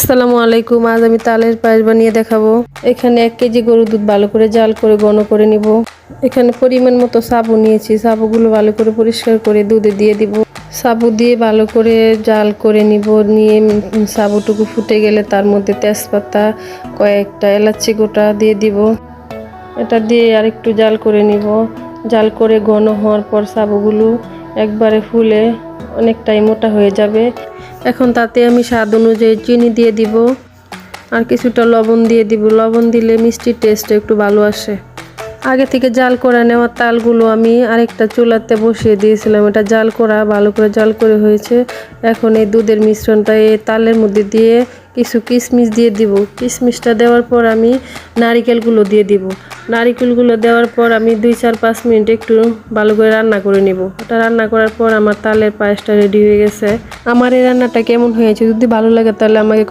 আসসালামু আলাইকুম। আজ আমি তালের পায়েস বানিয়ে দেখাবো। এখানে 1 কেজি গরুর দুধ ভালো করে জাল করে ঘন করে নিব। এখানে পরিমাণ মতো সাবু নিয়েছি। সাবুগুলো ভালো করে পরিষ্কার করে দুধে দিয়ে দিব। সাবু দিয়ে ভালো করে জাল করে নিব। নিয়ে সাবুটুকু ফুটে গেলে তার মধ্যে তেজপাতা, কয়েকটা এলাচি গোটা দিয়ে দিব। এটা দিয়ে আরেকটু জাল করে নিব। জাল করে ঘন হওয়ার পর সাবুগুলো একবারে ফুলে অনেকটাই মোটা হয়ে যাবে। এখন তাতে আমি স্বাদ অনুযায়ী চিনি দিয়ে দিব আর কিছুটা লবণ দিয়ে দিব। লবণ দিলে মিষ্টির টেস্ট একটু ভালো আসে। আগে থেকে জাল করে নেওয়া তালগুলো আমি আরেকটা চুলাতে বসিয়ে দিয়েছিলাম। এটা জাল করা ভালো করে জাল করে হয়েছে। এখন এই দুধের মিশ্রণটা এই তালের মধ্যে দিয়ে কিছু কিশমিশ দিয়ে দিব। কিশমিশটা দেওয়ার পর আমি নারিকেলগুলো দিয়ে দিব। নারিকেলগুলো দেওয়ার পর আমি 2-4-5 মিনিট একটু ভালো করে রান্না করে নিব। এটা রান্না করার পর আমার তালের পায়েসটা রেডি হয়ে গেছে। আমার এই রান্নাটা কেমন হয়েছে যদি ভালো লাগে তাহলে আমাকে